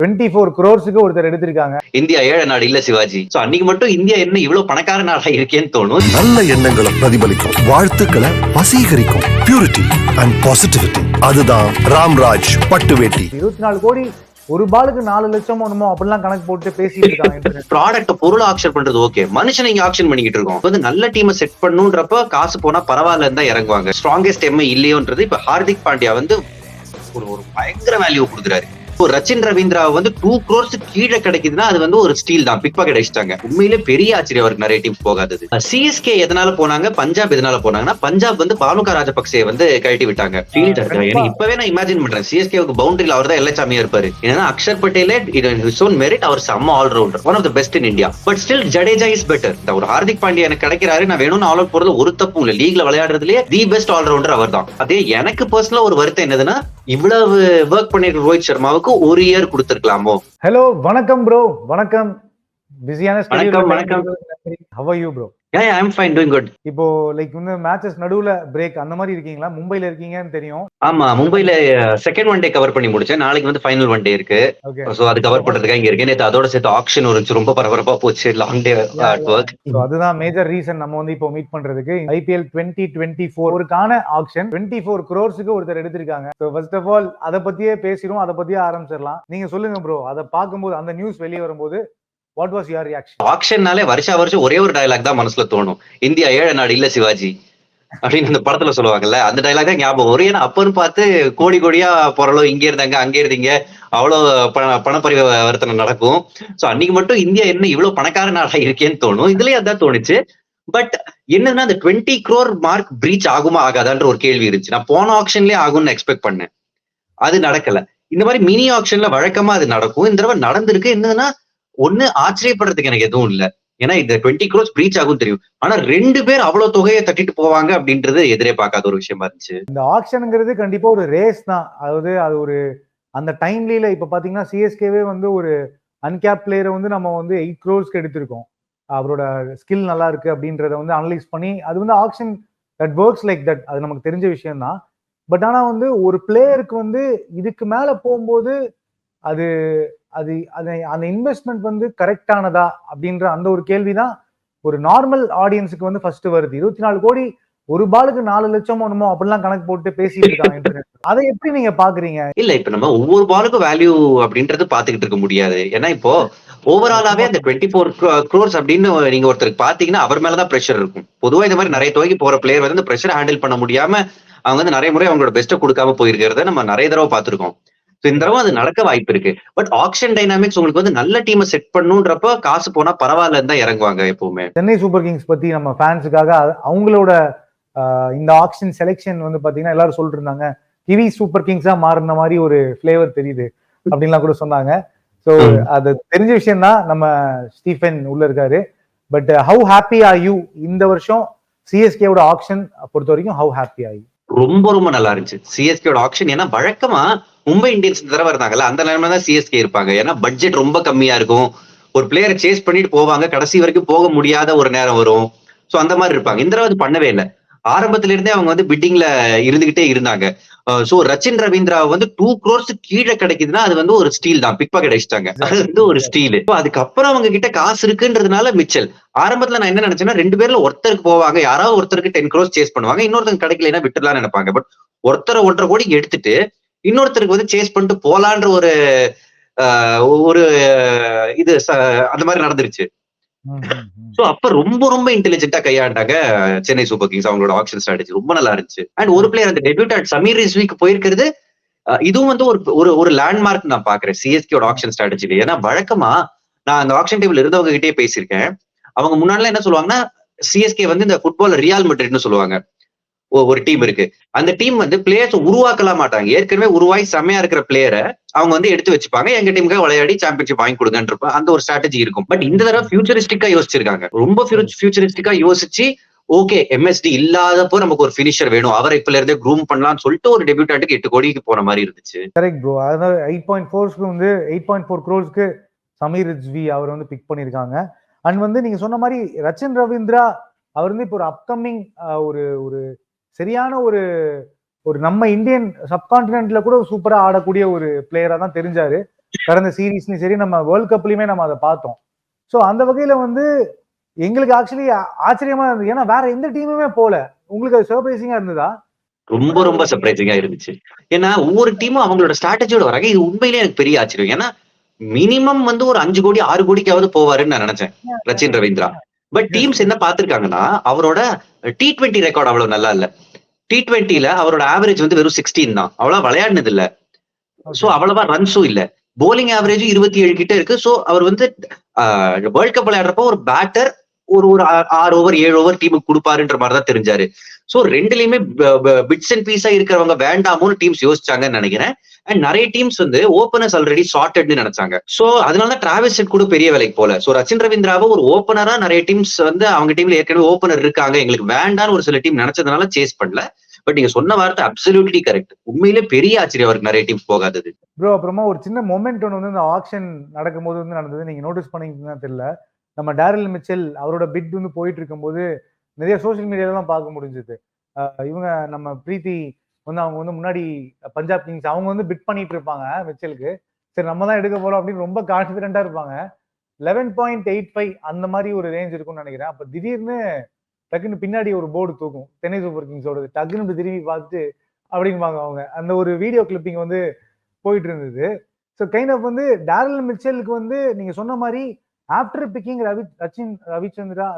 24 crores-க்கு ஒருத்தர் எடுத்திருக்காங்க. இந்தியா ஏழை நாடு இல்ல சிவாஜி. சோ அன்னைக்கு மட்டும் இந்தியா என்ன இவ்வளவு பணக்கார நாடா இருக்கேன்னு தோணும். நல்ல எண்ணங்களை பிரதிபலிக்கும், வாழ்த்துக்களை வசீகரிக்கும். பியூரிட்டி அண்ட் பாசிட்டிவிட்டி, அதுதான் ராம்ராஜ் பட்டு வேட்டி. 24 கோடி ஒரு பாலுக்கு 4 லட்சம் ஒண்ணுமோ அப்படிலாம் கணக்கு போட்டு பேசிட்டு இருக்காங்க. ப்ராடக்ட் பொருள் ஆக்ஷன் பண்றது ஓகே, மனுஷன் இங்க ஆக்ஷன் பண்ணிக்கிட்டு இருக்கோம். வந்து நல்ல டீமை செட் பண்ணுன்றப்ப காசு போனா பரவாயில்ல தான் இறங்குவாங்க. ஸ்ட்ராங்கஸ்ட் எம்ஐ இல்லையோன்றது இப்ப ஹார்திக் பாண்டியா வந்து ஒரு பயங்கர வேல்யூ கொடுக்குறாரு. ரச்சின் ரவீந்திரா வந்து 2 crores கீழே கிடைக்குதுன்னா அது வந்து ஒரு ஸ்டீல் தான். பிக் பாக்கெட் அடிச்சிட்டாங்க. உண்மையிலே பெரிய ஆச்சரியம் அவருக்கு நிறைய டீம் போகாதது. சிஎஸ்கே எதனால போனாங்க, பஞ்சாப் எதனால போனாங்கன்னா, பஞ்சாப் வந்து பானுகா ராஜபக்சே வந்து கழட்டி விட்டாங்க. ஃபீல்டர் எனக்கு இப்பவே நான் இமேஜின் பண்றேன், சிஎஸ்கேவுக்கு பவுண்டரியில் அவர் தான் எல்லாச்சாமியா இருப்பாரு. ஏன்னா அக்ஷர் பட்டேலே மெரிட், அவர் செம்ம allrounder, one of the best in India. But still Jadeja is better. ஒரு ஹார்திக் பாண்டியா எனக்கு கிடைக்கிறாரு, நான் வேணும்னு ஆல் அவுட் போறது ஒரு தப்பும் இல்ல. லீக்ல விளையாடுறதுலேயே தி பெஸ்ட் ஆல்ரவுண்டர் அவர் தான். அதே எனக்கு பர்சனலா ஒரு வருத்தம் என்னதுன்னா, இவ்வளவு ஒர்க் பண்ணிருக்க ரோஹித் சர்மாவுக்கு ஒரு இயர் கொடுத்திருக்கலாமோ. ஹலோ, வணக்கம் ப்ரோ. வணக்கம். பிஸியான வணக்கம். வணக்கம். How are you bro? Yeah, I'm fine, doing good. இப்போ லைக் வந்து மேட்சஸ் நடுவுல பிரேக் அந்த மாதிரி இருக்கீங்களா? மும்பைல இருக்கீங்கன்னு தெரியும். ஆமா, மும்பைல செகண்ட் ஒன் டே கவர் பண்ணி முடிச்சேன். நாளைக்கு வந்து ஃபைனல் ஒன் டே இருக்கு. சோ அது கவர் பண்றதுக்காக இங்க இருக்கேன். நேத்து அதோட சேர்த்து ஆக்ஷன் இருந்துச்சு, ரொம்ப பரபரப்பா போச்சு. Long day at work. So அதுதான் மேஜர் ரீசன் நம்ம வந்து இப்போ மீட் பண்றதுக்கு. IPL 2024 ஒருக்கான ஆக்ஷன் 24 crores-க்கு ஒருத்தர் எடுத்திருக்காங்க. சோ ஃபர்ஸ்ட் ஆஃப் ஆல் அத பத்தியே பேசிடுவோம், அத பத்தியே ஆரம்பிச்சிடலாம். நீங்க சொல்லுங்க ப்ரோ, அத பாக்கும்போது அந்த நியூஸ் வெளிய வரும்போது what was your reaction? ஆக்ஷன்னாலே வருஷம் ஒரே ஒரு டயலாக் தான் மனசுல தோணும், இந்தியா ஏழை நாடு இல்ல சிவாஜி அப்படின்னு அந்த படத்துல சொல்லுவாங்கல்ல, அந்த டயலாக் தான் ஞாபகம் வரும். ஏன்னா அப்பன்னு பார்த்து கோடி கோடியா பொருளோ இங்க இருந்தாங்க அங்க இருந்தீங்க, அவ்வளவு பணப்பரிவர்த்தனை நடக்கும். சோ அன்னைக்கு மட்டும் இந்தியா என்ன இவ்வளவு பணக்கார நாடா இருக்கேன்னு தோணும். இதுலயே அதான் தோணுச்சு. பட் என்னன்னா, அந்த 20 crore மார்க் பிரீச் ஆகுமா ஆகாதான்ற ஒரு கேள்வி இருந்துச்சு. நான் போன ஆக்ஷன்லயே ஆகும்னு எக்ஸ்பெக்ட் பண்ணேன், அது நடக்கல. இந்த மாதிரி மினி ஆக்ஷன்ல வழக்கமா அது நடக்கும், இந்த தடவை நடந்திருக்கு. என்னன்னா, ஒண்ணு ஆச்சரியப்படுறதுக்கு எனக்கு எதுவும் இல்ல, ஏன்னா இந்த 20 crores பிரீச் ஆகும் தெரியும். ஆனா 2 பேர் அவ்வளவு தொகையை தட்டிட்டு போவாங்க அப்படின்றது எதிரே பார்க்காத ஒரு விஷயமா இருந்துச்சு. இந்த ஆக்ஷனுங்கிறது கண்டிப்பா ஒரு ரேஸ் தான். அதாவது அது ஒரு அந்த டைம்ல இப்ப பாத்தீங்கன்னா சிஎஸ்கேவே வந்து ஒரு அன்கேப் பிளேயரை வந்து நம்ம வந்து 8 crores-க்கு எடுத்திருக்கோம். அவரோட ஸ்கில் நல்லா இருக்கு அப்படின்றத வந்து அனலைஸ் பண்ணி, அது வந்து action that works like that, அது நமக்கு தெரிஞ்ச விஷயம் தான். பட் ஆனா வந்து ஒரு பிளேயருக்கு வந்து இதுக்கு மேல போகும்போது அது அது அந்த இன்வெஸ்ட்மெண்ட் வந்து கரெக்டானதா அப்படின்ற அந்த ஒரு கேள்விதான் ஒரு நார்மல் ஆடியன்ஸுக்கு வந்து ஃபர்ஸ்ட் வருது. 24 கோடி ஒரு பாலுக்கு 4 லட்சம் ஒண்ணுமோ அப்படிலாம் கணக்கு போட்டு பேசிட்டு இருக்காங்க. அதை எப்படி நீங்க பாக்குறீங்க? இல்ல, இப்ப நம்ம ஒவ்வொரு பாலுக்கும் வேல்யூ அப்படின்றது பாத்துக்கிட்டு இருக்க முடியாது. ஏன்னா இப்போ ஓவராலாவே அந்த 24 crores அப்படின்னு நீங்க ஒருத்தருக்கு பாத்தீங்கன்னா அவர் மேலதான் பிரஷர் இருக்கும். பொதுவா இந்த மாதிரி நிறைய தொகைக்கு போற பிளேயர் வந்து இந்த பிரஷர் ஹேண்டில் பண்ண முடியாம அவங்க வந்து நிறைய முறை அவங்களோட பெஸ்ட்டை கொடுக்காம போயிருக்கிறத நம்ம நிறைய தடவை பாத்துருக்கோம். இந்த தடவை அது நடக்க வாய்ப்பு இருக்கு. பட் ஆக்ஷன் டைனாமிக்ஸ் உங்களுக்கு வந்து நல்ல டீமை செட் பண்ணுன்றப்ப காசு போனா பரவாயில்லன்னு தான் இறங்குவாங்க எப்பவுமே. சென்னை சூப்பர் கிங்ஸ் பத்தி நம்ம ஃபேன்ஸுக்காக அவங்களோட இந்த ஆக்ஷன் செலெக்ஷன் வந்து பாத்தீங்கன்னா எல்லாரும் சொல்லிட்டு இருந்தாங்க, கிவி சூப்பர் கிங்ஸா மாறின மாதிரி ஒரு பிளேவர் தெரியுது அப்படின்லாம் கூட சொன்னாங்க. ஸோ அது தெரிஞ்ச விஷயம் தான். நம்ம ஸ்டீஃபன் உள்ள இருக்காரு. But how happy are you இந்த வருஷம் சிஎஸ்கேவோட ஆக்ஷன் பொறுத்த வரைக்கும்? How happy are you? ரொம்ப ரொம்ப நல்லா இருந்துச்சு சிஎஸ்கேவோட ஆக்ஷன். ஏன்னா வழக்கமா மும்பை இந்தியன்ஸ் தடவை இருந்தாங்கல்ல, அந்த நிலைமை தான் சிஎஸ்கே இருப்பாங்க. ஏன்னா பட்ஜெட் ரொம்ப கம்மியா இருக்கும், ஒரு பிளேயரை சேஸ் பண்ணிட்டு போவாங்க, கடைசி வரைக்கும் போக முடியாத ஒரு நேரம் வரும். சோ அந்த மாதிரி இருப்பாங்க. இந்த தடவை அது பண்ணவே இல்லை. ஆரம்பத்துல இருந்தே அவங்க வந்து பிட்டிங்ல இருந்துகிட்டே இருந்தாங்க. சோ ரச்சின் ரவீந்திரா வந்து 2 crores கீழே கிடைக்குதுன்னா அது வந்து ஒரு ஸ்டீல் தான். பிக் பாக்கெட் அடிச்சிட்டாங்க, அது வந்து ஒரு ஸ்டீல். அதுக்கப்புறம் அவங்க கிட்ட காசு இருக்குன்றதுனால மிச்சல். ஆரம்பத்துல நான் என்ன நினைச்சேன்னா 2 பேர்ல ஒருத்தருக்கு போவாங்க, யாராவது ஒருத்தருக்கு 10 crores சேஸ் பண்ணுவாங்க, இன்னொருத்தங்க கிடைக்கலன்னா விட்டுலாம்னு நினைப்பாங்க. பட் ஒருத்தரை 1.5 கோடி எடுத்துட்டு இன்னொருத்தருக்கு வந்து சேஸ் பண்ணிட்டு போலான்ற ஒரு ஒரு இது அந்த மாதிரி நடந்துருச்சு. சோ அப்ப ரொம்ப ரொம்ப இன்டெலிஜென்ட்டா கையாண்டாங்க சென்னை சூப்பர் கிங்ஸ். அவங்களோட ஆக்ஷன் ஸ்ட்ராட்டஜி ரொம்ப நல்லா இருந்துச்சு. அண்ட் ஒரு பிளேயர் அந்த டெபியூட் சமீர் ரிஸ்விக்கு போயிருக்கிறது, இதுவும் வந்து ஒரு லேண்ட்மார்க் நான் பாக்குறேன் சிஎஸ்கேயோட ஆக்ஷன் ஸ்ட்ராட்டஜில. ஏன்னா வழக்கமா நான் அந்த ஆக்ஷன் டேபிள் இருந்தவங்க கிட்டே பேசியிருக்கேன். அவங்க முன்னாடி என்ன சொல்லுவாங்கன்னா, சிஎஸ்கே வந்து இந்த ஃபுட்பால் ரியால் மெட்ரிட்னு சொல்லுவாங்க. ஒரு டீம் இருக்கு, அந்த டீம் வந்து பிளேயர்ஸ் உருவாக்கலாம் மாட்டாங்க. ஏற்கனவே உருவாகி செம்மையா இருக்கிற பிளேயரை அவங்க வந்து எடுத்து வச்சுப்பாங்க, எங்க டீமுக்காக விளையாடி சாம்பியன்ஷிப் வாங்கி கொடுங்கன்ற அந்த ஒரு ஸ்ட்ராட்டஜி இருக்கும். பட் இந்த தடவை ஃபியூச்சரிஸ்டிக்கா யோசிச்சிருக்காங்க. ரொம்ப ஃபியூச்சரிஸ்டிக்கா யோசிச்சு, ஓகே எம்எஸ்டி இல்லாதப்போ நமக்கு ஒரு பினிஷர் வேணும், அவரை இப்பல இருந்தே க்ரூம் பண்ணலாம்னு சொல்லிட்டு ஒரு டெபியூட்டாண்டுக்கு 8 கோடிக்கு போன மாதிரி இருந்துச்சு. Correct bro. அதாவது 8.4 வந்து 8.4 crores சமீர் ரிஸ்வி அவர் வந்து பிக் பண்ணிருக்காங்க. அண்ட் வந்து நீங்க சொன்ன மாதிரி ரச்சின் ரவீந்திரா அவர் வந்து இப்போ ஒரு அப்கமிங் ஒரு சரியான ஒரு நம்ம இந்தியன் சப்கான்டினென்ட்ல கூட சூப்பரா ஆடக்கூடிய ஒரு பிளேயரா தான் தெரிஞ்சாரு. கடந்த சீரீஸ்லயும் சரி, நம்ம வேர்ல்ட் கப்லயுமே நம்ம அதை பார்த்தோம். ஸோ அந்த வகையில வந்து எங்களுக்கு ஆக்சுவலி ஆச்சரியமா இருந்தது. ஏன்னா வேற எந்த டீமுமே போல. உங்களுக்கு அது சர்ப்ரைசிங்கா இருந்ததா? ரொம்ப ரொம்ப சர்ப்ரைசிங்கா இருந்துச்சு. ஏன்னா ஒவ்வொரு டீமும் அவங்களோட ஸ்ட்ராட்டஜியோட வராங்க. இது உண்மையிலேயே எனக்கு பெரிய ஆச்சரியம். ஏன்னா மினிமம் வந்து ஒரு 5 கோடி 6 கோடிக்காவது போவாருன்னு நான் நினைச்சேன் ரச்சின் ரவீந்திரா. பட் டீம்ஸ் என்ன பாத்துருக்காங்கன்னா அவரோட T20 ரெக்கார்ட் அவ்வளவு நல்லா இல்ல. T20ல அவரோட ஆவரேஜ் வந்து வெறும் 16 தான். அவ்வளவு விளையாடினது இல்ல. சோ அவ்வளவா ரன்ஸும் இல்ல. போலிங் ஆவரேஜ் 27 கிட்ட இருக்கு. சோ அவர் வந்து வேர்ல்ட் கப் விளையாடுறப்போ ஒரு பேட்டர் ஒரு 6 ஓவர் 7 ஓவர் டீமுக்கு கொடுப்பாருன்ற மாதிரி தான் தெரிஞ்சாரு. சோ ரெண்டுலயுமே பிட்ஸ் அண்ட் பீஸா இருக்கிறவங்க வேண்டாமோன்னு டீம்ஸ் யோசிச்சாங்கன்னு நினைக்கிறேன். அண்ட் நிறைய டீம்ஸ் வந்து ஓப்பனர்ஸ் ஆல்ரெடி சார்ட்டட்னு நினைச்சாங்க. சோ அதனால டிராவிஸ் ஹெட் கூட பெரிய வேலைக்கு போல. சோ ரச்சின் ரவீந்திராவை ஒரு ஓப்பனரா நிறைய டீம்ஸ் வந்து அவங்க டீம்ல ஏற்கனவே ஓப்பனர் இருக்காங்க, எங்களுக்கு வேண்டான்னு ஒரு சில டீம் நினைச்சதுனால சேஸ் பண்ணல. பட் நீங்க சொன்ன வார்த்தை அப்சல்யூட்லி கரெக்ட். உண்மையிலே பெரிய ஆச்சரியம் அவருக்கு நிறைய டீம்ஸ் போகாதது. ப்ரோ அப்புறமா ஒரு சின்ன மொமெண்ட் ஒன்று வந்து இந்த ஆக்ஷன் நடக்கும் போது வந்து நடந்தது. நீங்க நோட்டீஸ் பண்ணிங்கன்னா தெரியல. நம்ம டேரில் மிச்சல் அவரோட பிட் வந்து போயிட்டு இருக்கும்போது நிறைய சோசியல் மீடியாலாம் பார்க்க முடிஞ்சது. இவங்க நம்ம பிரீத்தி வந்து அவங்க வந்து முன்னாடி பஞ்சாப் கிங்ஸ் அவங்க வந்து பிட் பண்ணிட்டு இருப்பாங்க மிச்சலுக்கு. சரி நம்ம தான் எடுக்க போறோம் அப்படின்னு ரொம்ப கான்ஃபிடென்ட்டா இருப்பாங்க. 11.85 அந்த மாதிரி ஒரு ரேஞ்ச் இருக்கும்னு நினைக்கிறேன். அப்ப திடீர்னு டக்குன்னு பின்னாடி ஒரு போர்டு தூக்கும் சென்னை சூப்பர் கிங்ஸோட. டக்குன்னு திரும்பி பார்த்துட்டு அப்படின்பாங்க அவங்க. அந்த ஒரு வீடியோ கிளிப்பிங் வந்து போயிட்டு இருந்தது. ஸோ கைண்ட் ஆஃப் வந்து டேரில் மிச்சலுக்கு வந்து நீங்க சொன்ன மாதிரி ஆஃப்டர் பிக்கிங்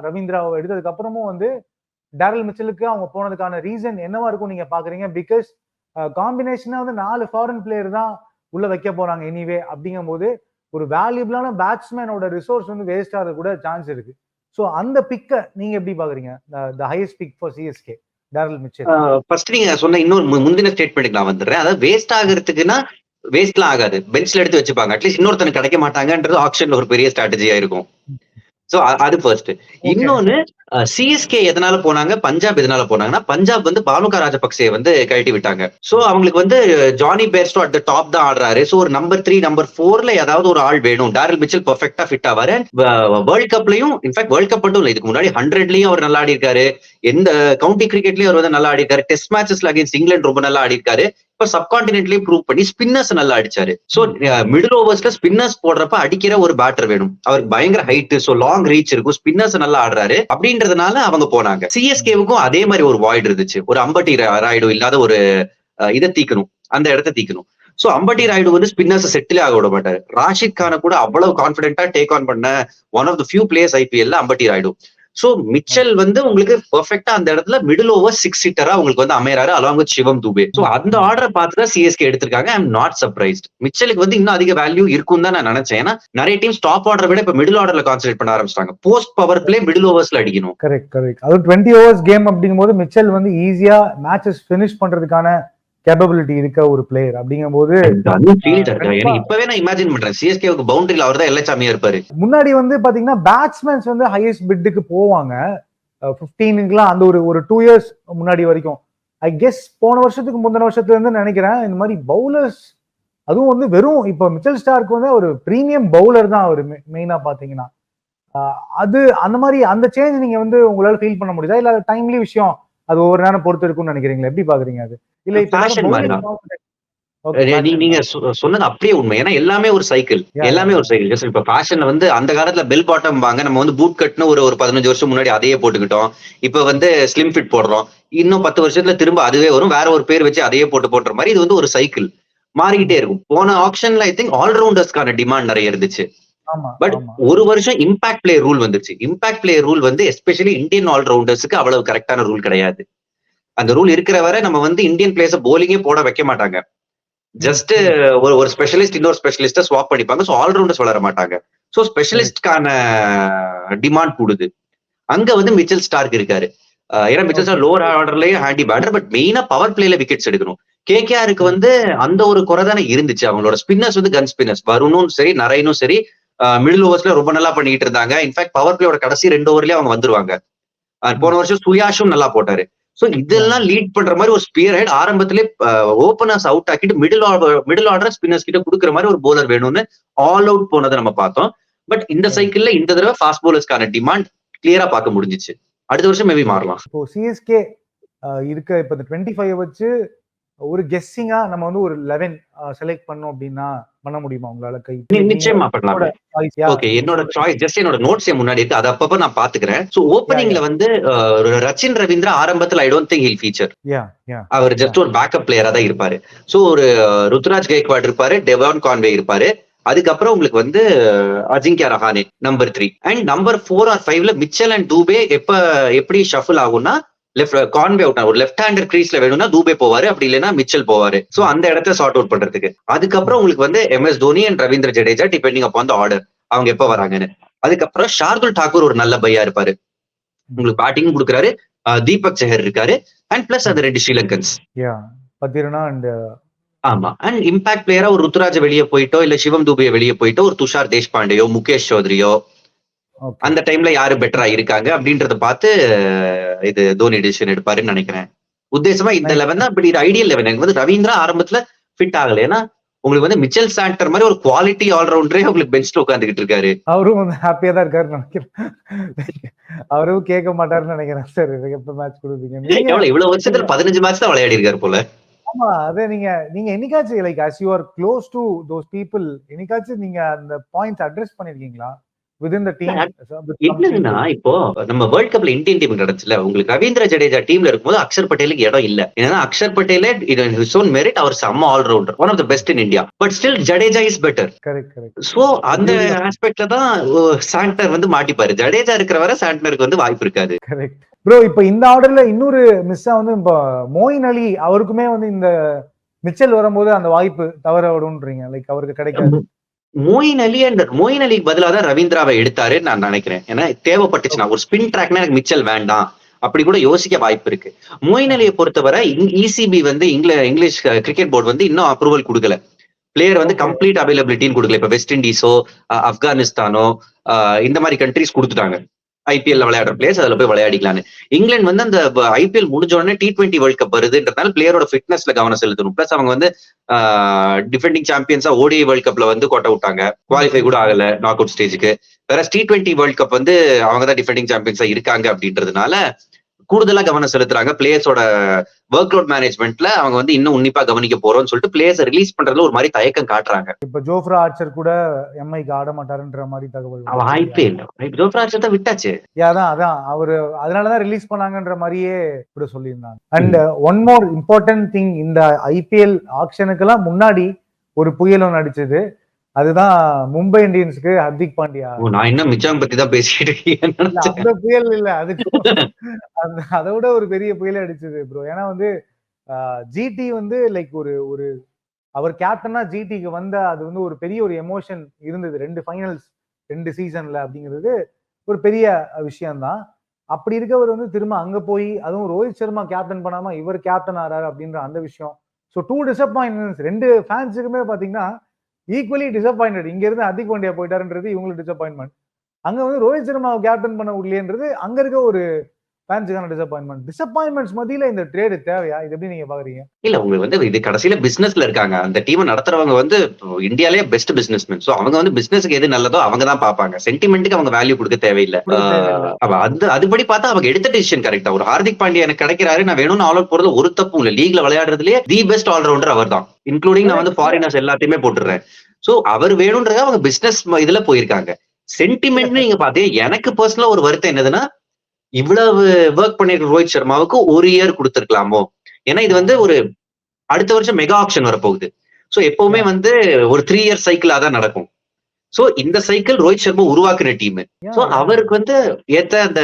ரவீந்திராவை எடுத்ததுக்கு அப்புறமும் வந்து டேரில் மிச்சலுக்கு அவங்க போனதுக்கான ரீசன் என்னவா இருக்கும் நீங்க பாக்குறீங்க? பிகாஸ் காம்பினேஷனா வந்து 4 ஃபாரின் பிளேயர் தான் உள்ள வைக்க போறாங்க எனிவே. அப்படிங்கும் போது ஒரு வேல்யூபிளான பேட்ஸ்மேனோட ரிசோர்ஸ் வந்து வேஸ்ட் ஆகிறது கூட சான்ஸ் இருக்கு. ஸோ அந்த பிக்கை நீங்க எப்படி பாக்குறீங்க? The highest pick for CSK Daryl Mitchell. First நீங்க சொன்ன இன்னொரு முந்தின ஸ்டேட்மெண்ட்டுக்கு நான் வந்துடுறேன். அதாவது வேஸ்ட் ஆகிறதுக்குன்னா வேஸ்ட்லாம் ஆகாது, பெஞ்ச்ல எடுத்து வச்சுப்பாங்க. அட்லீஸ்ட் இன்னொருத்தனுக்கு கிடைக்க மாட்டாங்கன்றது ஆக்ஷன்ல ஒரு பெரிய ஸ்ட்ராட்டஜியா இருக்கும். சோ அது ஃபர்ஸ்ட். இன்னொன்னு சிஎஸ்கே எதனால போனாங்க, பஞ்சாப் எதனால போனாங்கன்னா பஞ்சாப் வந்து பானுகா ராஜபக்சே வந்து கழட்டி விட்டாங்க. சோ அவங்களுக்கு வந்து Jonny Bairstow at the top தான் ஆடுறாரு. சோ ஒரு நம்பர் 3 நம்பர் 4ல ஏதாவது ஒரு ஆள் வேணும். டேரில் மிச்சல் பெர்ஃபெக்ட்டா ஃபிட் ஆவாரு. வேர்ல்ட் கப்லயும் இன்ஃபேக்ட் வேர்ல்ட் கப் மட்டும் இல்ல, இதுக்கு முன்னாடி 100லயும் அவர் நல்லா ஆடி இருக்காரு. எந்த கவுண்டி கிரிக்கெட்லயும் அவர் வந்து நல்லா ஆடி இருக்காரு. டெஸ்ட் மேட்சஸ்ல அகைன்ஸ்ட் இங்கிலாந்து ரொம்ப நல்லா ஆடி இருக்காரு. இப்ப சப்கான்டினென்ட்லயும் ப்ரூவ் பண்ணி ஸ்பின்னர்ஸ் நல்லா அடிச்சாரு. சோ மிடில் ஓவர்ஸ்ல ஸ்பின்னர்ஸ் போடுறப்ப அடிக்கிற ஒரு பேட்டர் வேணும். அவருக்கு பயங்கர ஹைட், சோ லாங் ரீச் இருக்கும். ஸ்பின்னர்ஸ் நல்லா ஆடுறாரு அப்படின்றதுனால அவங்க போனாங்க. சிஎஸ்கேவுக்கும் அதே மாதிரி ஒரு வாய்ட் இருந்துச்சு. ஒரு அம்பட்டி ராயுடு இல்லாத ஒரு இதை தீக்கணும், அந்த இடத்த தீக்கணும். சோ அம்பட்டி ராயுடு வந்து ஸ்பின்னர்ஸ் செட்டிலே ஆக விட மாட்டாரு. ராஷித் கானை கூட அவ்வளவு கான்பிடென்டா டேக் ஆன் பண்ண one of the few players ஐபிஎல்ல அம்பட்டி ராயுடு. சோ மிச்சல் வந்து உங்களுக்கு பெர்ஃபெக்ட்டா அந்த இடத்துல மிடில் ஓவர் 6 ஹிட்டரா உங்களுக்கு வந்து அமையறாரு along with Shivam Dube. So அந்த ஆர்டரை பார்த்துதான் சிஎஸ்கே எடுத்திருக்காங்க. I am not surprised. மிச்சலுக்கு வந்து இன்னும் அதிக வேல்யூ இருக்கும் தான் நான் நினைச்சேன். ஏன்னா நிறைய டீம் டாப் ஆர்டரை விட இப்ப மிடில் ஆர்டர்ல கான்சென்ட்ரேட் பண்ண ஆரம்பிச்சிட்டாங்க. போஸ்ட் பவர் பிளே மிடில் ஓவர்ஸ்ல அடிக்கணும். கரெக்ட். அது 20 ஓவர்ஸ் கேம் அப்படிங்கும் போது மிச்சல் வந்து ஈஸியா மேட்சஸ் பினிஷ் பண்றதுக்கான கேப்பபிலிட்டி இருக்க ஒரு பிளேயர் அப்படிங்கும் போது இப்பவே நான் இமேஜின் பண்றேன் சிஎஸ்கேவுக்கு பவுண்டரியில அவர் தான் எல்லாச்சாமியா இருப்பாரு. முன்னாடி வந்து பாத்தீங்கன்னா பேட்ஸ்மேன்ஸ் வந்து ஹையஸ்ட் பிட்டுக்கு போவாங்க 15க்குலாம். அந்த ஒரு 2 இயர்ஸ் முன்னாடி வரைக்கும் ஐ கெஸ் போன வருஷத்துக்கு முந்தின வருஷத்துல இருந்து நினைக்கிறேன். இந்த மாதிரி பவுலர்ஸ் அதுவும் வந்து வெறும் இப்ப மிச்சல் ஸ்டார்க் வந்து ஒரு பிரீமியம் பவுலர் தான் அவரு மெயினா பாத்தீங்கன்னா. அது அந்த மாதிரி அந்த சேஞ்ச் நீங்க வந்து உங்களால ஃபீல் பண்ண முடியுதா, இல்ல டைம்லி விஷயம் அது ஒவ்வொரு நேரம் பொறுத்து இருக்கும்னு நினைக்கிறீங்களா? எப்படி பாக்குறீங்க அது? இல்ல நீங்க சொன்னது அப்படியே உண்மை. ஏன்னா எல்லாமே ஒரு சைக்கிள். இப்ப ஃபேஷன்ல வந்து அந்த காலத்துல பெல் பாட்டம் வாங்க, நம்ம வந்து பூட் கட்னு ஒரு 15 வருஷம் முன்னாடி அதையே போட்டுக்கிட்டோம். இப்ப வந்து ஸ்லிம் ஃபிட் போடுறோம். இன்னும் 10 வருஷத்துல திரும்ப அதுவே வரும், வேற ஒரு பேர் வச்சு அதையே போட்டுற மாதிரி. இது வந்து ஒரு சைக்கிள் மாறிக்கிட்டே இருக்கும். போன ஆக்ஷன்ல ஐ திங்க் ஆல்ரவுண்டர்ஸ்க்கான டிமாண்ட் நிறைய இருந்துச்சு. பட் ஒரு வருஷம் இம்பாக்ட் பிளே ரூல் வந்துருச்சு. இம்பாக்ட் பிளே ரூல் வந்து எஸ்பெஷலி இந்தியன் ஆல்ரவுண்டர்ஸுக்கு அவ்வளவு கரெக்டான ரூல் கிடையாது. அந்த ரூல் இருக்கிற வரை நம்ம வந்து இந்தியன் பிளேயர்ஸ போலிங்கே போட வைக்க மாட்டாங்க. ஜஸ்ட் ஒரு ஸ்பெஷலிஸ்ட் இன்னொரு ஸ்பெஷலிஸ்ட ஸ்வாப் பண்ணிப்பாங்க. சோ ஆல்ரவுண்டர்ஸ் வளர மாட்டாங்க. சோ ஸ்பெஷலிஸ்ட்கான டிமாண்ட் கூடுது. அங்க வந்து மிச்சல் ஸ்டார்க் இருக்காரு. ஏன்னா மிச்சல் ஸ்டார்க் லோவர் ஆர்டர்லயே ஹேண்டி பேட்டர், பட் மெயினா பவர் பிளேல விக்கெட்ஸ் எடுக்கணும். கேகேஆருக்கு வந்து அந்த ஒரு குறை தானே இருந்துச்சு. அவங்களோட ஸ்பின்னர்ஸ் வந்து கன் ஸ்பின்னர்ஸ் வருணும் சரி, நரைனும் சரி, மிடில் ஓவர்ஸ்ல ரொம்ப நல்லா பண்ணிட்டு இருந்தாங்க. இன்ஃபேக்ட் பவர் பிளேயோட கடைசி 2 ஓவர்லயே அவங்க வந்துருவாங்க. போன வருஷம் சுயாஷும் நல்லா போட்டாரு. சோ இதெல்லாம் லீட் பண்ற மாதிரி ஒரு ஸ்பியர் ஹெட் ஆரம்பத்திலே ஓபனர்ஸ் அவுட் ஆக்கிட்டு மிடில் ஆர்டர் ஸ்பின்னர்ஸ் கிட்ட கொடுக்குற மாதிரி ஒரு போலர் வேணும்னு ஆல் அவுட் போனதை நம்ம பார்த்தோம். பட் இந்த சைக்கிள்ல இந்த தடவை ஃபாஸ்ட் போலர்ஸ்க்கான டிமாண்ட் கிளியரா பார்க்க முடிஞ்சிச்சு. அடுத்த வருஷம் மேபி மாறலாம். இப்போ சிஎஸ்கே இருக்க இப்ப 25 வச்சு ஒரு கெஸ்ஸிங்கா நம்ம வந்து ஒரு 11 செலக்ட் பண்ணோம் அப்படின்னா பண்ண முடியுமா உங்களால கை? நிச்சயமா பண்ணலாம். ஓகே, என்னோட சாய்ஸ் ஜஸ்ட் என்னோட நோட்ஸ் முன்னாடி இருக்கு, அது அப்பப்ப நான் பாத்துக்கிறேன். சோ ஓப்பனிங்ல வந்து ரச்சின் ரவீந்திரா ஆரம்பத்துல I don't think he'll feature. அவர் ஜஸ்ட் ஒரு பேக்கப் பிளேயரா தான் இருப்பாரு. சோ ஒரு ருத்ராஜ் கெய்க்வாட் இருப்பாரு, டெவான் கான்வே இருப்பாரு. அதுக்கப்புறம் உங்களுக்கு வந்து Ajinkya Rahane number 3 and number 4 or 5ல மிச்சல் அண்ட் தூபே எப்படி ஷஃபிள் ஆகும்னா கான்வே அவுட் ஒரு லெஃப்ட் ஹேண்டர் கிரீஸ்ல வேணும்னா தூபே போவாரு, அப்படி இல்லைன்னா மிச்சல் போவாரு. சோ அந்த இடத்த சார்ட் அவுட் பண்றதுக்கு. அதுக்கப்புறம் உங்களுக்கு வந்து MS Dhoni and Ravindra Jadeja depending upon the order அவங்க எப்ப வராங்கன்னு. அதுக்கப்புறம் ஷார்துல் டாக்கூர் ஒரு நல்ல பையா இருப்பாரு, உங்களுக்கு பேட்டிங் கொடுக்குறாரு. தீபக் செஹர் இருக்காரு அண்ட் பிளஸ் அது 2 ஸ்ரீலங்கன்ஸ். ஆமா, அண்ட் இம்பாக்ட் பிளேயரா ஒரு ருத்துராஜ வெளியே போயிட்டோ இல்ல சிவம் தூபியை வெளியே போயிட்டோ ஒரு துஷார் தேஷ்பாண்டேயோ முகேஷ் சௌத்ரியோ அந்த டைம்ல யாரு பெட்டரா இருக்காங்க அப்படின்றத பார்த்து இது தோனி டிசிஷன் எடுப்பாருன்னு நினைக்கிறேன். உத்தேசமா இந்த 11 தான், இப்படி ஐடியல் 11. எனக்கு வந்து ரவீந்திரா ஆரம்பத்துல ஃபிட் ஆகல, ஏன்னா உங்களுக்கு வந்து மிச்சல் சாண்டர் மாதிரி ஒரு குவாலிட்டி ஆல்ரவுண்டரே உங்களுக்கு பெஞ்ச்ல உட்காந்துக்கிட்டு இருக்காரு. அவரும் வந்து ஹாப்பியா தான் இருக்காரு நினைக்கிறேன். அவரும் கேட்க மாட்டாருன்னு நினைக்கிறேன். சார் எப்ப மேட்ச் கொடுப்பீங்க? இவ்வளவு வருஷத்துல 15 மேட்ச் தான் விளையாடி இருக்காரு போல. ஆமா, அதே நீங்க என்னைக்காச்சும் like as you are close to those people என்னைக்காச்சும் நீங்க அந்த பாயிண்ட்ஸ் அட்ரஸ் பண்ணிருக்கீங்களா within the team? என்னன்னா இப்போ நம்ம வேர்ல்ட் கப்ல இந்தியன் டீம் நடந்துச்சுல, உங்களுக்கு ரவீந்திர ஜடேஜா டீம்ல இருக்கும்போது அக்ஷர் பட்டேலுக்கு இடம் இல்ல. ஏன்னா அக்ஷர் பட்டேலே his own merit, அவர் செம்ம allrounder, one of the best in India. But still Jadeja is better. Correct. So அந்த ஆஸ்பெக்ட்ல தான் சாண்டர் வந்து மாட்டிப்பாரு. ஜடேஜா இருக்கிற வரை சாண்டருக்கு வந்து வாய்ப்பு இருக்காது. Correct bro. இப்ப இந்த ஆர்டர்ல இன்னொரு மிஸ்ஸா வந்து இப்போ மோயின் அலி அவருக்குமே வந்து இந்த மிச்சல் வரும்போது அந்த வாய்ப்பு தவற விடுன்றீங்க, லைக் அவருக்கு கிடைக்காது. மோயின் அலிக்கு பதிலாக தான் ரவீந்திராவை எடுத்தாரு நான் நினைக்கிறேன். ஏன்னா தேவைப்பட்டுச்சுன்னா ஒரு ஸ்பின் ட்ராக்னா எனக்கு மிச்சல் வேண்டாம் அப்படி கூட யோசிக்க வாய்ப்பு இருக்கு. மோயின் அலியை பொறுத்தவரை ECB வந்து இங்கிலீஷ் கிரிக்கெட் போர்டு வந்து இன்னும் அப்ரூவல் கொடுக்கல. பிளேயர் வந்து கம்ப்ளீட் அவைலபிலிட்டின்னு கொடுக்கல. இப்ப வெஸ்ட் இண்டீஸோ ஆப்கானிஸ்தானோ இந்த மாதிரி கண்ட்ரிஸ் கொடுத்துட்டாங்க IPL விளையாடுற பிளேயர்ஸ் அதுல போய் விளையாடிக்கலான்னு. இங்கிலாந்து வந்து அந்த IPL முடிஞ்ச உடனே T20 வேர்ல்ட் கப் வருதுன்றதுனால பிளேயரோட ஃபிட்னஸ்ல கவனம் செலுத்தணும். பிளஸ் அவங்க வந்து டிஃபெண்டிங் சாம்பியன்ஸா ODI வேர்ல்ட் கப்ல வந்து கோட்டை விட்டாங்க, குவாலிஃபை கூட ஆகல நாக் அவுட் ஸ்டேஜுக்கு. வேற T20 வேர்ல்ட் கப் வந்து அவங்க தான் டிஃபெண்டிங் சாம்பியன்ஸா இருக்காங்க அப்படின்றதுனால கூடுதலா கவனம் செலுத்துறாங்க. பிளேயர்ஸோட ஒர்க் லோட் மேனேஜ்மெண்ட்ல அவங்க வந்து இன்னும் உன்னிப்பா கவனிக்க போறோம்னு சொல்லிட்டு பிளேயர்ஸ் ரிலீஸ் பண்றதுல ஒரு மாதிரி தயக்கம் காட்டுறாங்க. இப்ப ஜோஃப்ரா ஆர்ச்சர் கூட MIக்கு ஆட மாட்டாருன்ற மாதிரி தகவல் வாய்ப்பே இல்ல. ஜோஃப்ரா ஆர்ச்சர் தான் விட்டாச்சு. அதான் அவரு அதனாலதான் ரிலீஸ் பண்ணாங்கன்ற மாதிரியே கூட சொல்லியிருந்தாங்க. And one more important thing, இந்த IPL ஆக்ஷனுக்கு எல்லாம் முன்னாடி ஒரு புயலும் நடிச்சது, அதுதான் மும்பை இந்தியன்ஸ்க்கு ஹர்திக் பாண்டியா. நான் இன்னும் மிச்சம் பத்தி தான் பேசிட்டு அந்த புயல் இல்ல, அதுக்கு அதை விட ஒரு பெரிய புயல் அடிச்சது ப்ரோ. ஏன்னா வந்து GT வந்து லைக் ஒரு அவர் கேப்டனா GTக்கு வந்த அது வந்து ஒரு பெரிய ஒரு எமோஷன் இருந்தது. 2 ஃபைனல்ஸ் 2 சீசன்ல அப்படிங்கிறது ஒரு பெரிய விஷயம்தான். அப்படி இருக்கவர் வந்து திரும்ப அங்க போய் அதுவும் ரோஹித் சர்மா கேப்டன் பண்ணாம இவர் கேப்டன் ஆறாரு அப்படின்ற அந்த விஷயம். ஸோ 2 டிசப்பாயின்மெண்ட்ஸ் 2 ஃபேன்ஸுக்குமே பாத்தீங்கன்னா ஈக்குவலி டிசப்பாயிண்டட். இங்க இருந்து ஹர்திக் பாண்டியா போயிட்டாருன்றது இவங்களுக்கு டிசப்பாயின்மெண்ட், அங்க வந்து ரோஹித் சர்மாவை கேப்டன் பண்ண முடியலன்றது அங்க இருக்க ஒரு ஃபேன்ஸுக்கான டிசப்பாயின்மெண்ட்ஸ் மத்தியில இந்த ட்ரேட் தேவையா? இது எப்படி நீங்க பாக்குறீங்க? இல்ல, உங்களுக்கு வந்து இது கடைசியில பிசினஸ்ல இருக்காங்க. அந்த டீமை நடத்துறவங்க வந்து இந்தியாலே பெஸ்ட் பிசினஸ்மேன். சோ அவங்க வந்து பிசினஸ்க்கு எது நல்லதோ அவங்க தான் பாப்பாங்க. சென்டிமெண்ட்டுக்கு அவங்க வேல்யூ கொடுக்க தேவையில்லை. அதுபடி பார்த்தா அவங்க எடுத்த டிசிஷன் கரெக்டா. ஒரு ஹார்திக் பாண்டியா எனக்கு கிடைக்கிறாரு, நான் வேணும்னு ஆல் அவுட் போறது ஒரு தப்பும் இல்ல. லீக்ல விளையாடுறதுலயே தி பெஸ்ட் ஆல்ரவுண்டர் அவர் தான், இன்க்ளூடிங் நான் வந்து ஃபாரினர்ஸ் எல்லாத்தையுமே போட்டுறேன். சோ அவர் வேணும்ன்றத அவங்க பிசினஸ் இதுல போயிருக்காங்க. சென்டிமெண்ட் நீங்க பாத்தீங்க, எனக்கு பர்சனலா ஒரு வருத்தம் என்னதுன்னா இவ்வளவு ஒர்க் பண்ணிருக்க ரோஹித் சர்மாவுக்கு 1 இயர் கொடுத்திருக்கலாமோ. ஏன்னா இது வந்து ஒரு அடுத்த வருஷம் மெகா ஆக்ஷன் வரப்போகுது. சோ எப்பவுமே வந்து ஒரு 3 இயர் சைக்கிளா தான் நடக்கும். சோ இந்த சைக்கிள் ரோஹித் சர்மா உருவாக்குன டீம். சோ அவருக்கு வந்து ஏத்த அந்த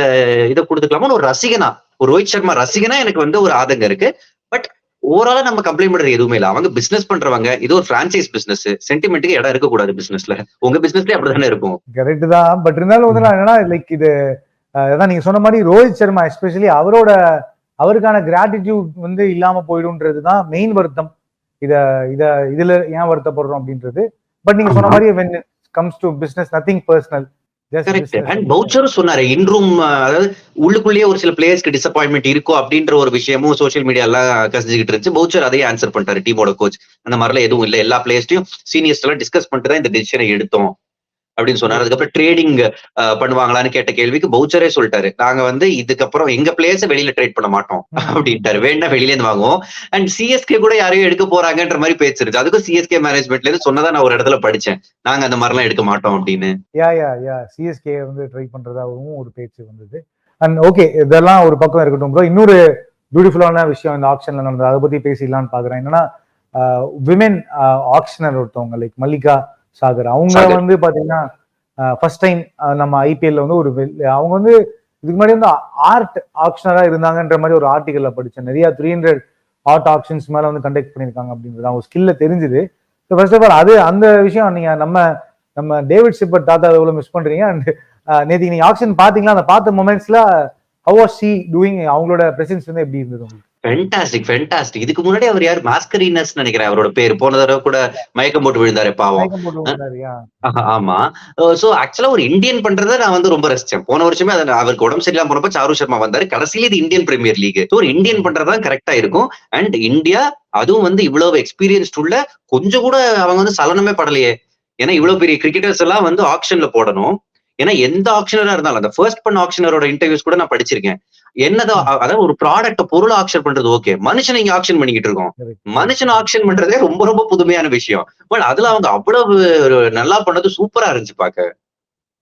இதை கொடுத்துக்கலாமோ. ஒரு ரசிகனா, ஒரு ரோஹித் சர்மா ரசிகனா எனக்கு வந்து ஒரு ஆதங்கம் இருக்கு. பட் ஓவராலா நம்ம கம்ப்ளைண்ட் பண்றது எதுவுமே இல்ல. அவங்க பிசினஸ் பண்றவங்க, இது ஒரு பிரான்சைஸ் பிசினஸ், சென்டிமெண்ட்டுக்கு இடம் இருக்க கூடாது பிசினஸ்ல. உங்க பிசினஸ்லயே அப்படிதானே இருக்கும். கரெக்ட் தான். பட் இருந்தாலும் வந்து நான் என்னன்னா லைக் இது அதான் நீங்க சொன்ன மாதிரி ரோஹித் சர்மா எஸ்பெஷலி அவருக்கான கிராட்டிடியூட் வந்து இல்லாம போயிடும்ன்றதுதான் மெயின் வருத்தம். இதுல ஏன் வருத்தப்படுறோம் அப்படின்றது. பட் நீங்க சொன்ன மாதிரி when it comes to business nothing personal. பவுச்சரும் சொன்னாரு இன்றும், அதாவது உள்ளுக்குள்ளேயே ஒரு சில பிளேயர்ஸ்க்கு டிசப்பாயின்மெண்ட் இருக்கும் அப்படின்ற ஒரு விஷயமும் சோசியல் மீடியா எல்லாம் கசிஞ்சுக்கிட்டு இருந்துச்சு. பவுச்சர் அதையே ஆன்சர் பண்ணிட்டாரு, டீமோட கோச் அந்த மாதிரிலாம் எதுவும் இல்லை, எல்லா பிளேயர்ஸ்டையும் சீனியர்ஸ் எல்லாம் டிஸ்கஸ் பண்ணிட்டு தான் இந்த டெசிஷனை எடுத்தோம் அப்படின்னு சொன்னாரு. அதுக்கப்புறம் ட்ரேடிங் பண்ணுவாங்களான்னு கேட்ட கேள்விக்கு பவுச்சரே சொல்லிட்டாரு, நாங்க வந்து இதுக்கப்புறம் எங்க பிளேயர்ஸ் வெளியில ட்ரேட் பண்ண மாட்டோம் அப்படின்ட்டாரு. வேணா வெளியில இருந்து வாங்குவோம். அண்ட் சிஎஸ்கே கூட யாரையும் எடுக்க போறாங்கன்ற மாதிரி பேசிருச்சு. அதுக்கும் சிஎஸ்கே மேனேஜ்மெண்ட்ல இருந்து சொன்னதா நான் ஒரு இடத்துல படிச்சேன், நாங்க அந்த மாதிரி எல்லாம் எடுக்க மாட்டோம் அப்படின்னு. சிஎஸ்கே வந்து ட்ரை பண்றதாகவும் ஒரு பேச்சு வந்தது. அண்ட் ஓகே, இதெல்லாம் ஒரு பக்கம் இருக்கட்டும் ப்ரோ. இன்னொரு பியூட்டிஃபுல்லான விஷயம் இந்த ஆக்ஷன்ல நடந்தது, அதை பத்தி பேசிடலாம்னு பாக்குறேன். என்னன்னா விமென் ஆக்ஷனர் ஒருத்தவங்க லைக் மல்லிகா சாகர், அவங்க வந்து பாத்தீங்கன்னா ஃபர்ஸ்ட் டைம் நம்ம ஐபிஎல்ல வந்து அவங்க வந்து இதுக்கு முன்னாடி வந்து ஆர்ட் ஆக்ஷனரா இருந்தாங்கன்ற மாதிரி ஒரு ஆர்டிகல்ல படிச்சேன். நிறைய 300 ஆர்ட் ஆக்ஷன்ஸ் மேல வந்து கண்டக்ட் பண்ணிருக்காங்க அப்படின்றது அவங்க ஸ்கில்ல தெரிஞ்சுது. ஃபர்ஸ்ட் ஆஃப் ஆல் அது அந்த விஷயம் நீங்க நம்ம டேவிட் ஷிப்பர்ட் தாத்தா எவ்வளவு மிஸ் பண்றீங்க. அண்ட் நேற்று நீங்க ஆக்ஷன் பாத்தீங்களா? அந்த பார்த்த மொமெண்ட்ஸ்ல ஹவ் வாஸ் ஷீ டூயிங், அவங்களோட பிரசன்ஸ் வந்து எப்படி இருந்தது உங்களுக்கு? ஃபென்டாஸ்டிக். இதுக்கு முன்னாடி அவர் யார், மாஸ்கரீனஸ் நினைக்கிறேன் அவரோட பேர். போன தடவை கூட மயக்கம் போட்டு விழுந்தாரு பாவம். ஆமா. சோ ஆக்சுவலா ஒரு இந்தியன் பண்றத நான் வந்து ரொம்ப ரசிச்சேன். போன வருஷமே அவருக்கு உடம்பு சரியில்லாம போனப்ப சாரு சர்மா வந்தாரு. கடைசியில இது இந்தியன் பிரீமியர் லீக், ஒரு இந்தியன் பண்றதுதான் கரெக்டா இருக்கும். அண்ட் இந்தியா அதுவும் வந்து இவ்வளவு எக்ஸ்பீரியன்ஸ்ட் உள்ள கொஞ்சம் கூட அவங்க வந்து சலனமே படலையே. ஏன்னா இவ்வளவு பெரிய கிரிக்கெட்டர்ஸ் எல்லாம் வந்து ஆக்ஷன்ல போடணும். ஏன்னா எந்த ஆக்ஷனரா இருந்தாலும், அந்த ஃபர்ஸ்ட் பண்ண ஆக்ஷனரோட இன்டர்வியூஸ் கூட நான் படிச்சிருக்கேன். என்னதான் அதாவது ஒரு ப்ராடக்ட் பொருள் ஆக்ஷன் பண்றது ஓகே, மனுஷன் இங்க ஆக்ஷன் பண்ணிக்கிட்டு இருக்கோம். மனுஷன் ஆக்ஷன் பண்றதே ரொம்ப ரொம்ப புதுமையான விஷயம். பட் அதுல அவங்க அவ்வளவு நல்லா பண்ணது சூப்பரா இருந்துச்சு பாக்க.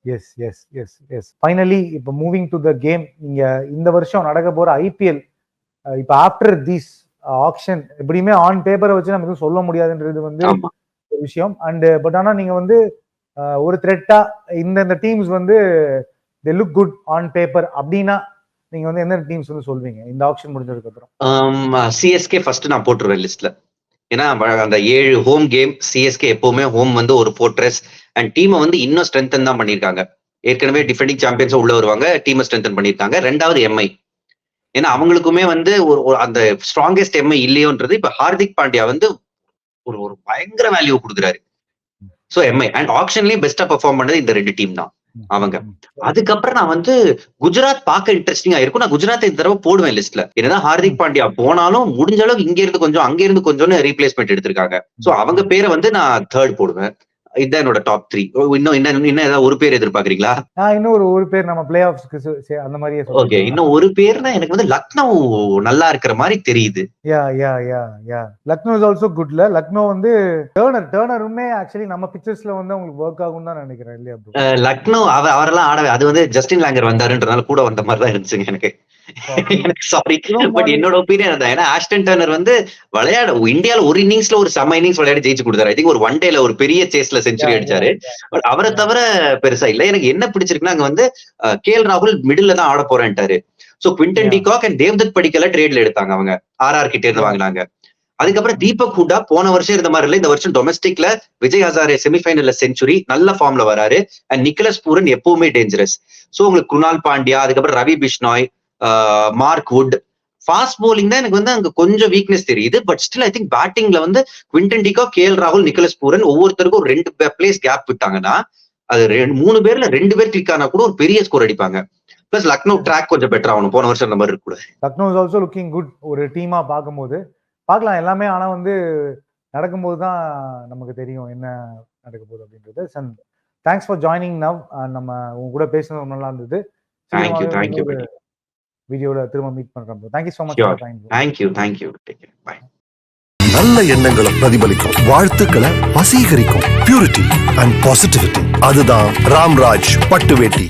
எஸ். ஃபைனலி இப்போ மூவிங் டு த கேம், நீங்க இந்த வருஷம் நடக்க போற ஐபிஎல் இப்போ ஆஃப்டர் திஸ் ஆக்ஷன் எப்படியுமே ஆன் பேப்பரை வச்சு நமக்கு சொல்ல முடியாதுன்றது வந்து ஒரு விஷயம். அண்ட் பட் ஆனா நீங்க வந்து ஒரு த்ரெட்டா இந்த டீம்ஸ் வந்து they look good on paper அப்படின்னா நீங்க வந்து எந்த டீம்ஸ் வந்து சொல்வீங்க இந்த ஆக்ஷன் முடிஞ்சதுக்கு அப்புறம்? சிஎஸ்கே ஃபர்ஸ்ட் நான் போட்டுருவேன் லிஸ்ட்ல. ஏன்னா அந்த 7 ஹோம் கேம் சிஎஸ்கே எப்பவுமே ஹோம் வந்து ஒரு ஃபோர்ட்ரஸ். அண்ட் டீமை வந்து இன்னும் ஸ்ட்ரென்தன் தான் பண்ணிருக்காங்க. ஏற்கனவே டிஃபெண்டிங் சாம்பியன்ஸும் உள்ள வருவாங்க, டீமை ஸ்ட்ரென்தன் பண்ணிருக்காங்க. ரெண்டாவது எம்ஐ, ஏன்னா அவங்களுக்குமே வந்து ஒரு அந்த ஸ்ட்ராங்கஸ்ட் எம்ஐ இல்லையோன்றது இப்ப ஹார்திக் பாண்டியா வந்து ஒரு பயங்கர வேல்யூ கொடுக்குறாரு. சோ எம்ஐ அண்ட் ஆக்ஷன்லயும் பெஸ்டா பெர்ஃபார்ம் பண்ணது இந்த 2 டீம் தான் அவங்க. அதுக்கப்புறம் நான் வந்து குஜராத் பார்க்க இன்ட்ரெஸ்டிங்கா இருக்கும். நான் குஜராத் இந்த தடவை போடுவேன் லிஸ்ட்ல. என்னதான் ஹார்திக் பாண்டியா போனாலும் முடிஞ்ச அளவுக்கு இங்க இருந்து கொஞ்சம் அங்க இருந்து கொஞ்சம்னு ரீப்ளேஸ்மெண்ட் எடுத்திருக்காங்க. சோ அவங்க பேரை வந்து நான் 3rd போடுவேன். இதுதான் என்னோட டாப் 3. இன்னும் ஏதாவது ஒரு பேர் எதிர்பார்க்கறீங்களா? இன்னும் ஒரு பேர் நம்ம பிளே ஆஃப்ஸ்க்கு அந்த மாதிரியே. ஓகே, இன்னும் ஒரு பேர்னா எனக்கு வந்து லக்னோ நல்லா இருக்கிற மாதிரி தெரியுது. லக்னோ இஸ் ஆல்சோ குட்ல. லக்னோ வந்து டர்னருமே ஆக்சுவலி நம்ம பிக்சர்ஸ்ல வந்து உங்களுக்கு ஒர்க் ஆகும் தான் நினைக்கிறேன் இல்லையா ப்ரோ? லக்னோ அவரெல்லாம் ஆடவே, அது வந்து ஜஸ்டின் லாங்கர் வந்தாருன்றனால கூட வந்த மாதிரி தான் இருந்துச்சுங்க எனக்கு. சாரி, பட் என்னோட ஒப்பீனியன் தான். ஏன்னா ஆஸ்டன் டர்னர் வந்து இந்தியால ஒரு இன்னிங்ஸ்ல ஒரு செம்ம இன்னிங்ஸ் விளையாடி ஜெயிச்சு கொடுத்தாரு. ஐ திங்க் ஒரு ஒன் டேல ஒரு பெரிய சேஸ்ல செஞ்சுரி அடிச்சாரு. பட் அவரை தவிர பெருசா இல்ல. எனக்கு என்ன பிடிச்சிருக்குன்னா அங்க வந்து கேஎல் ராகுல் மிடில்ல தான் ஆட போறேன்ட்டாரு. So Quinton de Kock and Devdutt Padikkal ட்ரேட்ல எடுத்தாங்க, அவங்க ஆர்ஆர் கிட்ட இருந்து வாங்கினாங்க. அதுக்கப்புறம் தீபக் ஹூடா போன வருஷம் இருந்த மாதிரி இல்ல, இந்த வருஷம் டொமஸ்டிக்ல விஜய் ஹசாரே செமிஃபைனல்ல செஞ்சுரி, நல்ல ஃபார்ம்ல வராரு. அண்ட் நிக்கலஸ் பூரன் எப்பவுமே டேஞ்சரஸ். சோ உங்களுக்கு குணால் பாண்டியா, அதுக்கப்புறம் Ravi Bishnoi, mark would, fast bowling தான் எனக்கு வந்து அங்க கொஞ்சம் வீக்னஸ் தெரியுது. பட் ஸ்டில் ஐ திங்க் பேட்டிங்ல வந்து குவிண்டன் டிகாக், கேஎல் ராகுல், நிக்கலஸ் பூரன் ஒவ்வொருத்தருக்கும் ஒரு 2 பிளேஸ் கேப் விட்டாங்கன்னா அது 3 பேர்ல 2 பேர் கிளிக் ஆனா கூட ஒரு பெரிய ஸ்கோர் அடிப்பாங்க. பிளஸ் லக்னோ ட்ராக் கொஞ்சம் பெட்டர் ஆகணும், போன வருஷம் அந்த மாதிரி இருக்கு கூட. Lucknow is also looking good ஒரு டீமா பார்க்கும்போது. பார்க்கலாம் எல்லாமே, ஆனா வந்து நடக்கும்போது தான் நமக்கு தெரியும் என்ன நடக்க போகுது அப்படின்றது. Thanks for joining now. நம்ம உங்க கூட பேசுனது நல்லா இருந்தது. தேங்க்யூ. வீடியோல திரும்ப மீட் பண்றோம். Thank you so much for your time. Thank you. Take care. Bye. நல்ல எண்ணங்களை பிரதிபலிக்கும், வாழ்த்துக்களை வசீகரிக்கும் பியூரிட்டி அண்ட் பாசிட்டிவிட்டி. அதுதான் ராம்ராஜ் பட்டு வேட்டி.